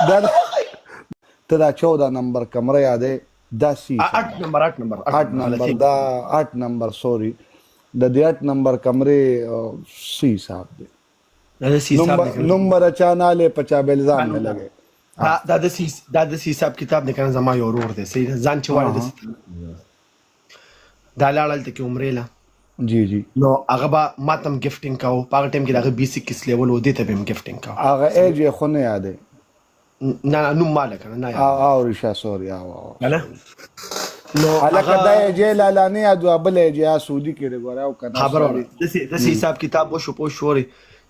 دا ته دا 14 نمبر کمره یادې دا سی 8 نمبر 8 نمبر دا 8 نمبر سوري د دې 8 نمبر کمرې سی صاحب دی دا سی صاحب نمبر اچا ناله 50 بل ځان نه لګي دا د سی صاحب کتاب د کنه زما یو ورور دی صحیح ځان چې وایي دا لاړل ته کې عمرې لا جی جی نو هغه به ماتم گیفټینګ کاو په هغه ټیم کې دغه بیسیک کس لیول و دې ته به هم گیفټینګ کاو هغه ایج یې خو نه یادې نه نو مالک نه او رشا سوري او نه نو الکه دا یې لاله نه ادو بل یې سعودي کې غواړ او کنه خبر د سی حساب کتاب وشو پوه شوري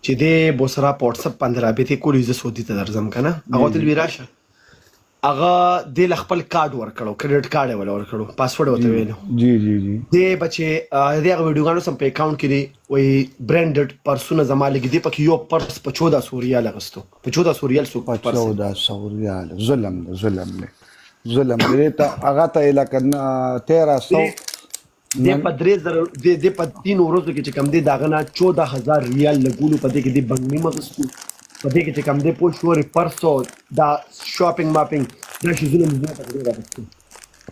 چې د بوسرا واتساپ باندې رابطه کولی ز سعودي ته درځم کنه هغه تل ویراشه هغه د خپل کارت ورکړو کریډټ کارت ولا ورکړو پاسورډ وته ویلو جی جی جی د بچي دغه ویډیوګانو سم په اکاونټ کې دی وای برانډډ پرسونه زمالګ دی پکې یو پرس په 14 سوریال غستو په 14 سوریال سو په 14 سوریال ظلم دې ته هغه ته الکه 1300 د په 3000 د په 3 ورځو کې چې کم دی داغه نه 14000 ریال لګولو په دې کې دی بنګنی مغستو په دې کې چې کم دی پوه شوري پرسو دا شاپینګ ماپینګ دا شي ظلم دې ته راغلی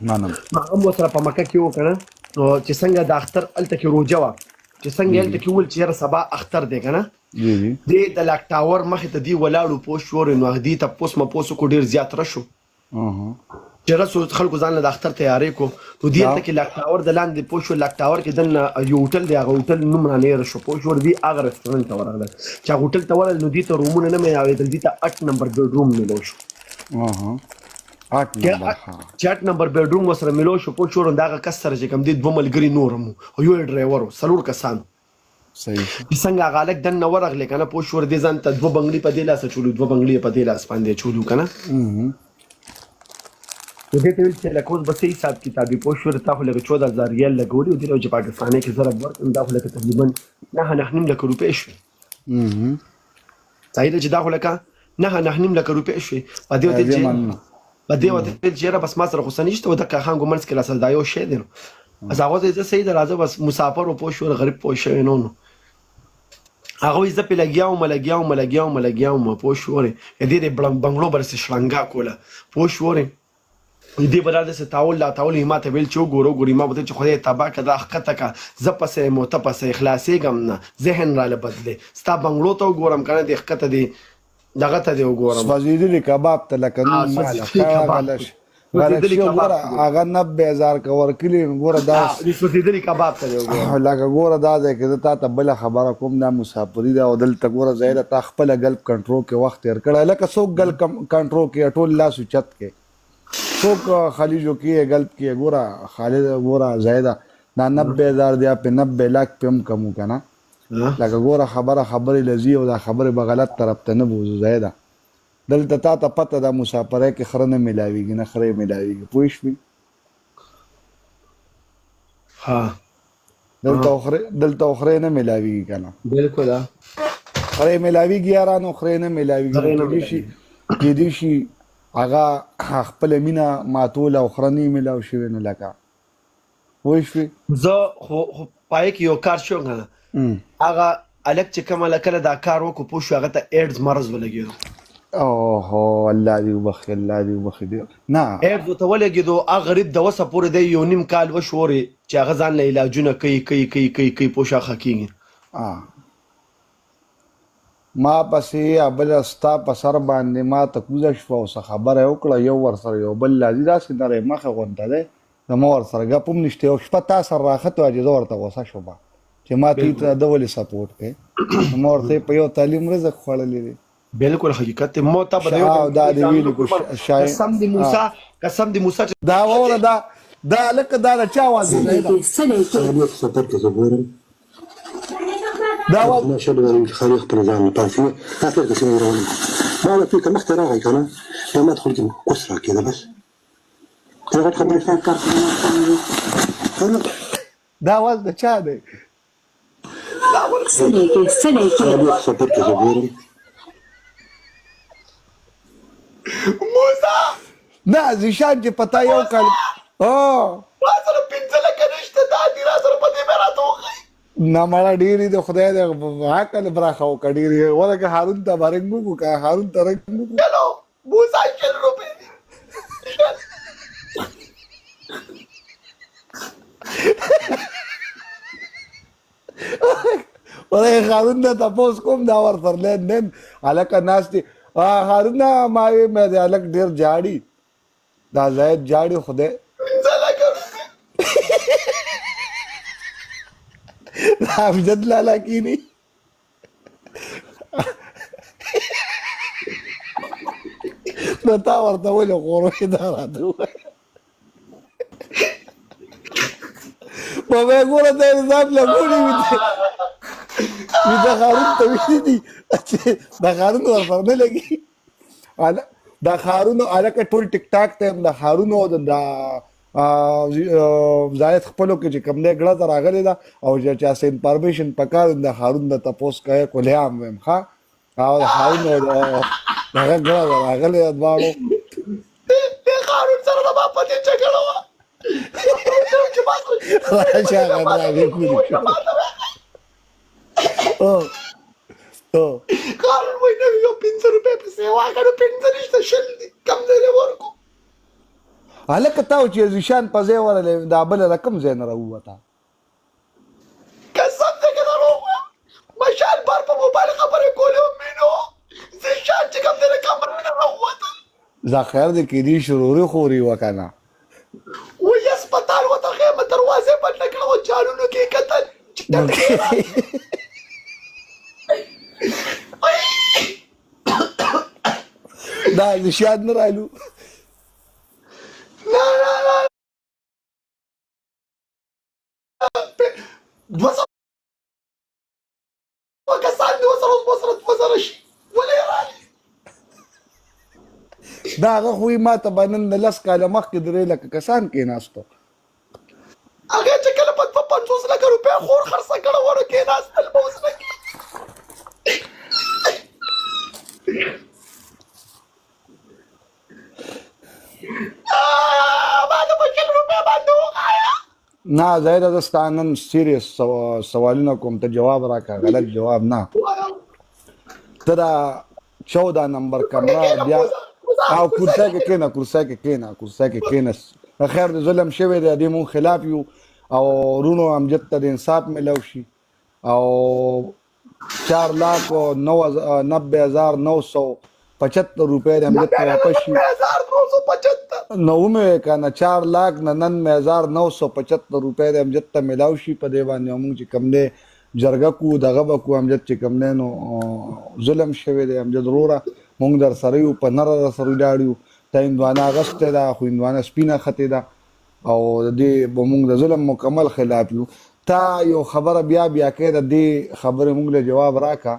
نه ما هم وسره په مکه کې وکړه نو چې څنګه د اختر الته کې روجا وا چې څنګه الته کې ول چې سبا اختر دی کنه جی جی د لاک ټاور مخې ته دی ولاړو پوه شوري نو غدي ته پوس ما پوسو کو ډیر زیات رشو چې رسو خلکو ځان له اختر تیارې کو نو دی ته کې لاک ټاور د لاندې پوښو لاک ټاور کې د یو هوټل دی هغه هوټل نوم نه لري شو پوښ ور دی هغه رستورانت ورغله چې هوټل ته ورل نو دی ته رومونه نه مې اوریدل دی ته 8 نمبر بیډروم ملو شو 8 نمبر بیډروم وسره ملو شو پوښ ور دغه کس سره چې کم دی دوه ملګری نورم او یو ډرایور سلور کسان صحیح څنګه غالک د نو ورغله کنه پوښ ور دی ځان ته دوه بنگلي په دی لاس چولو دوه بنگلي په دی لاس باندې چولو کنه د دې ټول چې لکه اوس بسې حساب کتابي پوه شو ته خو لکه 14000 ریال لګولي او د چې پاکستاني کې ضرب ورکړم دا خو لکه تقریبا نه لک روپۍ شوې صحیح ده چې دا خو لکه نه لک روپۍ شوې په دې وته چې را بس ما سره خو سنشته و د کاخان ګمنس کې راسل دا یو شی دی از هغه زه صحیح ده راځه بس مسافر او پوه شو غریب پوه شو نو هغه یې زپې لګیاو پوه شو دې بنگلو برسې شړنګا کوله پوه شو دې براده سه تاول ما ته ویل چې ګوري ما بده چې خدای تبا کده حقیقت کا زپسه متپسه اخلاصي غم نه ذهن را لبدله ستا بنگلو ته ګورم کنه د حقیقت دی دغه ته دی ګورم سوځیدلی کباب ته لکه نو غلش هغه 90000 کا ورکلی ګوره دا سوځیدلی کباب ته دی ګورم لکه ګوره دا ده کې ته بل خبره کوم دا مسافری دا ودل ته ګوره زیاده تا خپل قلب کنټرول کې وخت تیر کړه لکه څوک قلب کنټرول کې ټول لاس چت کې څوک خلیجو کې قلب کې ګوره خالد ګوره زیاده دا 90000 دی په 90 लाख پم کمو کنه لکه ګوره خبره لذي او دا خبره به غلط طرف ته نه بوزو زیاده دلته تا پته دا مسافره کې خرنه ملاويږي نه خره ملاويږي پوښ وي ها دلته خره نه ملاويږي کنه بالکل خره ملاويږي یارانو خره نه ملاويږي کې دي شي هغه خپل مینا ماتول او خرنی ملاو شوی نه لکه وای شو زه خو پای کې یو کار شو غنه هغه الک چې کومه لکه دا کار وکړو پوه شو هغه ته ایډز مرز ولګیدو اوه الله دې وبخي نه ایډز ته ولګیدو هغه غریب د وسه پورې دی یو نیم کال وشوري چې هغه ځان له علاجونه کوي پوه شو خکېږي ما پسې ابل استا په سر باندې ما ته کوزه شو او خبره وکړه یو ور سره یو بل لازم داسې نره مخه غونډه ده د مور سره غپم نشته او شپه تاسو راخت واجه زور ته وسه شو با چې ما ته د ولې سپورټ کې مور ته په یو تعلیم رزق خړلې دي بالکل حقیقت مو ته بده دا دی ویل کو شاید قسم دی موسی دا وره دا لکه دا چا وازه دا ما شاء الله خارج برنامج طافي اخر قسم يرون ما في كم اختراع كان لما ادخل اسره كذا بس تقدر تخبرني فين كارت دا واز د چا دی موسی دا زیشان چې پتا یو کال ما سره پنځه لکه نشته دا دی را سره په دې مې راته نه مړه ډېرې د خدای د عقل براخه وکړه ډېرې ورکه هارون ته برنګو کا هارون ته رنګو بوسه 100 روپۍ ورې هارون نه تاسو کوم دا ور فرلین نن الکه ناشتي هارون ما مې د الک ډیر جاړي دا زید جاړي خوده 15 لکه روپۍ امجد لالا کینی نو تا ورته ولې غوروې دا راته ووایه په مې ګوره د نظام له ګوړې ویده هارون ته ویلي دي چې د هارون ورسره نه لګي د هارون هلکه ټول ټیک ټاک ته د هارون او د زاید خپلو کې چې کوم دی ګړه ته راغلې ده او چې چا څه انفارمیشن پکار د هارون د تپوس کوي کولیام ویم ښه او د هارون او هغه ګړه ته راغلې ده دواړو د هارون سره د ما په دې جګړه وه راشه هغه راغې کولي هارون وایي نه یو 15 روپۍ پسې واګړو 15 نشته 20 دي کم ځای له ورکو هلکه تا و چې زیشان په ځای ورغلی دا بله د کوم ځای نه راووته قسم دی که دروغ وایم مشال بار په موبایل خبرې کولې وم مینو زیشان چې کوم دی د کمرې نه راووتل دا خیر دی کېدي شروري خوري وه که نه وایي اسپتال وتغې مې دروازې بنده کړه و جالونو کې یې کتل چې دا زیشان نه رالو نه نه نه 200 کسان دي وسره اوس به سره 2000 شي ولې رالي دا هغه خو یې ما ته به نن د 10 کاله مخکې 3 لکه کسان کېناستو هغې چې کله په 50 لکه روپۍ خور خرڅه کړه ونه کېناستل به اوس نه کېږي ما د په 100 روپۍ باندې وغاړه نه زاهده زه ستا نن سیریس سوالونه کوم ته جواب راکړه غلط جواب نه ته دا 14 نمبر کمره بیا او کرسۍ کې کېنه کرسۍ کې کېنه کرسۍ کې کېنس خیر د ظلم شوی دی دې مونږ خلاف یو او رونو امجد ته د انصاف میلاو شي او 4,90,975 روپۍ د امجد ته واپس شي 1975 نو مې کنه 4,99,975 روپۍ د امجد ته میلاو شي په دې باندې موږ چې کم دی جرګه کو دغه به کو امجد چې کم دی نو ظلم شوی دی امجد وروره موږ در سره یو په نره در سره ولاړ یو ته هندوانه اغوستې ده خو هندوانه سپینه ختې ده او د دې به موږ د ظلم مکمل خلاف یو تا یو خبره بیا کوې د دې خبرې موږ له جواب راکړه